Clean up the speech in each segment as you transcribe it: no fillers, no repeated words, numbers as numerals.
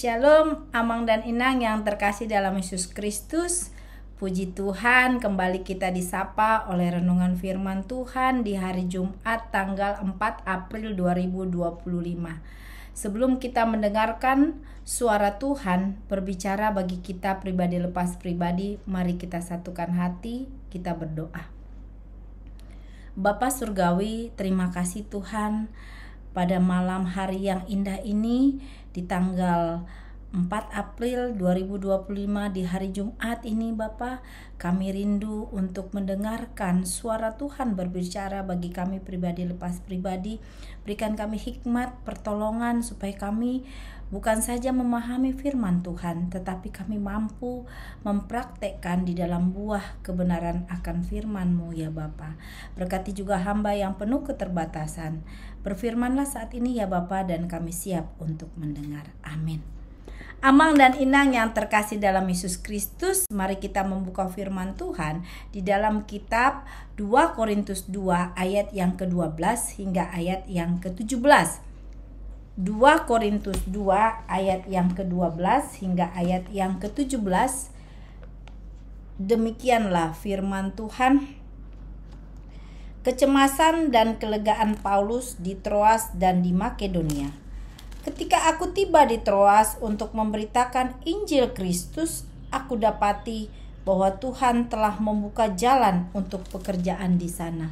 Shalom, Amang dan Inang yang terkasih dalam Yesus Kristus. Puji Tuhan, kembali kita disapa oleh renungan firman Tuhan di hari Jumat tanggal 4 April 2025. Sebelum kita mendengarkan suara Tuhan berbicara bagi kita pribadi lepas pribadi, mari kita satukan hati, kita berdoa. Bapa Surgawi, terima kasih Tuhan pada malam hari yang indah ini di tanggal 4 April 2025 di hari Jumat ini Bapa, kami rindu untuk mendengarkan suara Tuhan berbicara bagi kami pribadi lepas pribadi. Berikan kami hikmat, pertolongan supaya kami bukan saja memahami firman Tuhan, tetapi kami mampu mempraktekkan di dalam buah kebenaran akan firman-Mu ya Bapa. Berkati juga hamba yang penuh keterbatasan. Berfirmanlah saat ini ya Bapa, dan kami siap untuk mendengar. Amin. Amang dan Inang yang terkasih dalam Yesus Kristus, mari kita membuka firman Tuhan di dalam kitab 2 Korintus 2 ayat yang ke-12 hingga ayat yang ke-17. 2 Korintus 2 ayat yang ke-12 hingga ayat yang ke-17. Demikianlah firman Tuhan. Kecemasan dan kelegaan Paulus di Troas dan di Makedonia. Ketika aku tiba di Troas untuk memberitakan Injil Kristus, aku dapati bahwa Tuhan telah membuka jalan untuk pekerjaan di sana.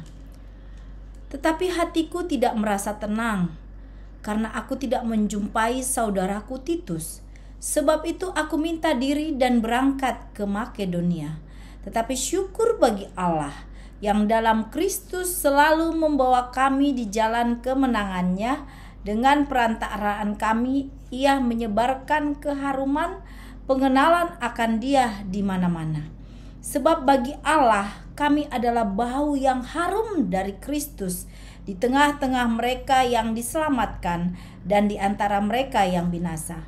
Tetapi hatiku tidak merasa tenang, karena aku tidak menjumpai saudaraku Titus. Sebab itu aku minta diri dan berangkat ke Makedonia. Tetapi syukur bagi Allah yang dalam Kristus selalu membawa kami di jalan kemenangannya. Dengan perantaraan kami, ia menyebarkan keharuman pengenalan akan Dia di mana-mana. Sebab bagi Allah, kami adalah bau yang harum dari Kristus di tengah-tengah mereka yang diselamatkan dan di antara mereka yang binasa.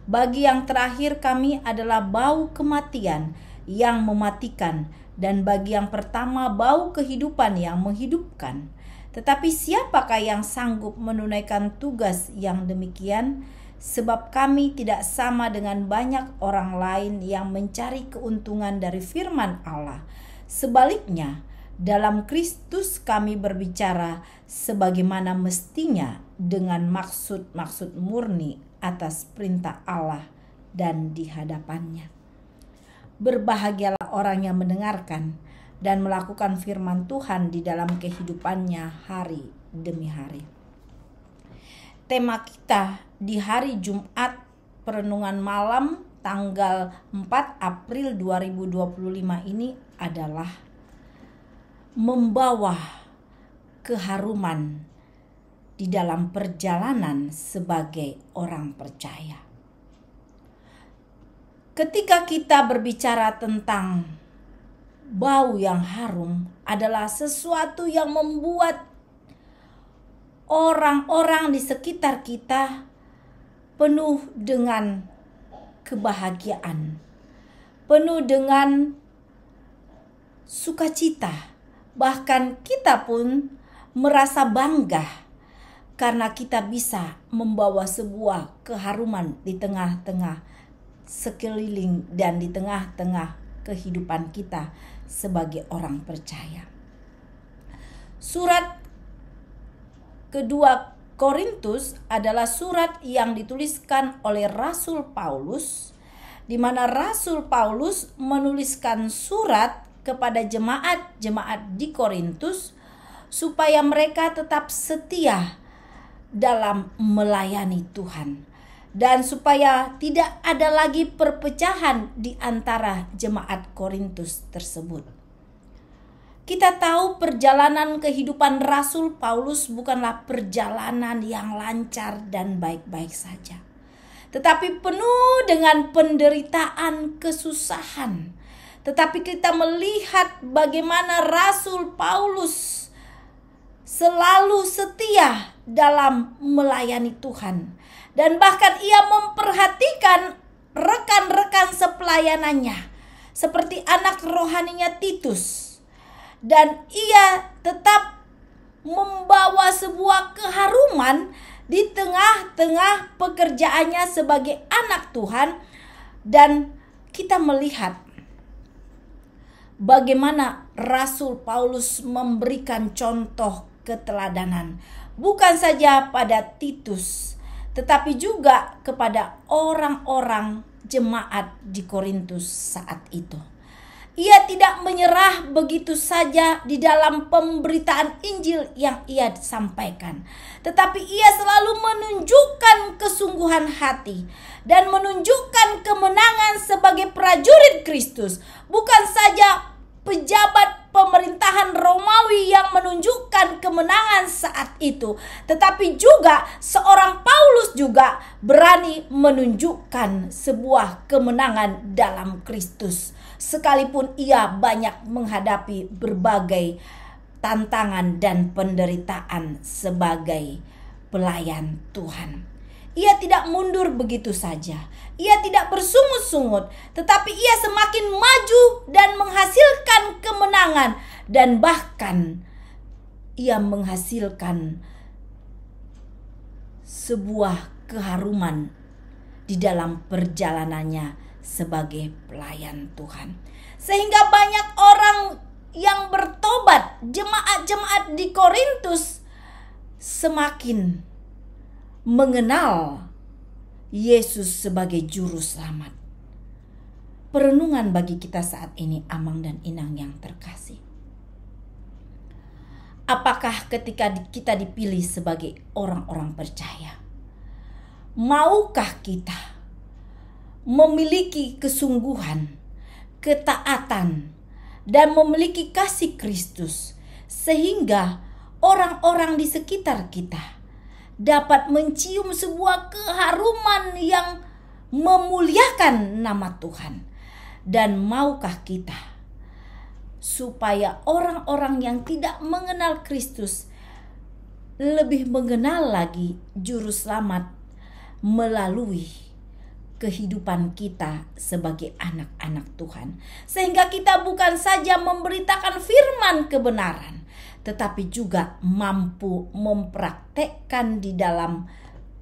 Bagi yang terakhir kami adalah bau kematian yang mematikan, dan bagi yang pertama bau kehidupan yang menghidupkan. Tetapi siapakah yang sanggup menunaikan tugas yang demikian? Sebab kami tidak sama dengan banyak orang lain yang mencari keuntungan dari firman Allah. Sebaliknya, dalam Kristus kami berbicara sebagaimana mestinya dengan maksud-maksud murni atas perintah Allah dan di hadapannya. Berbahagialah orang yang mendengarkan dan melakukan firman Tuhan di dalam kehidupannya hari demi hari. Tema kita di hari Jumat perenungan malam tanggal 4 April 2025 ini adalah membawa keharuman di dalam perjalanan sebagai orang percaya. Ketika kita berbicara tentang bau yang harum adalah sesuatu yang membuat orang-orang di sekitar kita penuh dengan kebahagiaan, penuh dengan sukacita. Bahkan kita pun merasa bangga karena kita bisa membawa sebuah keharuman di tengah-tengah sekeliling dan di tengah-tengah kehidupan kita sebagai orang percaya. Surat kedua Korintus adalah surat yang dituliskan oleh Rasul Paulus, di mana Rasul Paulus menuliskan surat kepada jemaat-jemaat di Korintus supaya mereka tetap setia dalam melayani Tuhan. Dan supaya tidak ada lagi perpecahan di antara jemaat Korintus tersebut. Kita tahu perjalanan kehidupan Rasul Paulus bukanlah perjalanan yang lancar dan baik-baik saja. Tetapi penuh dengan penderitaan, kesusahan. Tetapi kita melihat bagaimana Rasul Paulus selalu setia dalam melayani Tuhan. Dan bahkan ia memperhatikan rekan-rekan sepelayanannya seperti anak rohaninya Titus. Dan ia tetap membawa sebuah keharuman di tengah-tengah pekerjaannya sebagai anak Tuhan. Dan kita melihat bagaimana Rasul Paulus memberikan contoh keteladanan, bukan saja pada Titus, tetapi juga kepada orang-orang jemaat di Korintus saat itu. Ia tidak menyerah begitu saja di dalam pemberitaan Injil yang ia sampaikan, tetapi ia selalu menunjukkan kesungguhan hati dan menunjukkan kemenangan sebagai prajurit Kristus, bukan saja pejabat pemerintahan Romawi yang menunjukkan kemenangan saat itu, tetapi juga seorang Paulus juga berani menunjukkan sebuah kemenangan dalam Kristus, sekalipun ia banyak menghadapi berbagai tantangan dan penderitaan sebagai pelayan Tuhan. Ia tidak mundur begitu saja. Ia tidak bersungut-sungut, tetapi ia semakin maju dan menghasilkan kemenangan, dan bahkan ia menghasilkan sebuah keharuman di dalam perjalanannya sebagai pelayan Tuhan. Sehingga banyak orang yang bertobat, jemaat-jemaat di Korintus semakin mengenal Yesus sebagai juru selamat. Perenungan bagi kita saat ini, Amang dan Inang yang terkasih. Apakah ketika kita dipilih sebagai orang-orang percaya, maukah kita memiliki kesungguhan, ketaatan, dan memiliki kasih Kristus, sehingga orang-orang di sekitar kita dapat mencium sebuah keharuman yang memuliakan nama Tuhan? Dan maukah kita supaya orang-orang yang tidak mengenal Kristus lebih mengenal lagi juru selamat melalui kehidupan kita sebagai anak-anak Tuhan, sehingga kita bukan saja memberitakan firman kebenaran, tetapi juga mampu mempraktekkan di dalam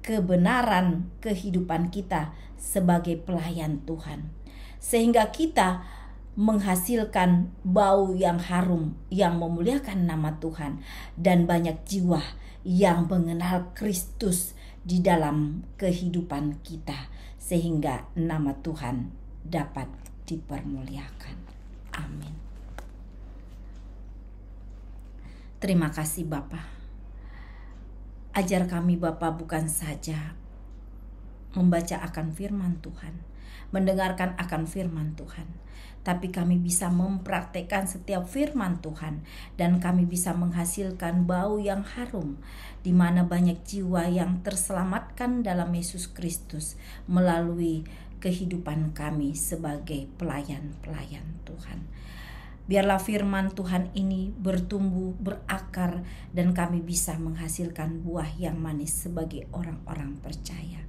kebenaran kehidupan kita sebagai pelayan Tuhan, sehingga kita menghasilkan bau yang harum yang memuliakan nama Tuhan, dan banyak jiwa yang mengenal Kristus di dalam kehidupan kita, sehingga nama Tuhan dapat dipermuliakan. Amin. Terima kasih Bapa. Ajar kami Bapa bukan saja membaca akan firman Tuhan, mendengarkan akan firman Tuhan, tapi kami bisa mempraktekkan setiap firman Tuhan, dan kami bisa menghasilkan bau yang harum, di mana banyak jiwa yang terselamatkan dalam Yesus Kristus melalui kehidupan kami sebagai pelayan-pelayan Tuhan. Biarlah firman Tuhan ini bertumbuh, berakar, dan kami bisa menghasilkan buah yang manis sebagai orang-orang percaya.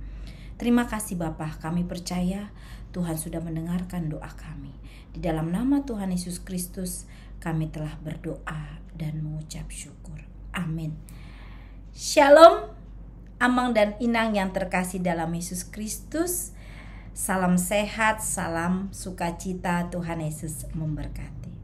Terima kasih Bapa, kami percaya Tuhan sudah mendengarkan doa kami. Di dalam nama Tuhan Yesus Kristus kami telah berdoa dan mengucap syukur. Amin. Shalom, Amang dan Inang yang terkasih dalam Yesus Kristus. Salam sehat, salam sukacita, Tuhan Yesus memberkati.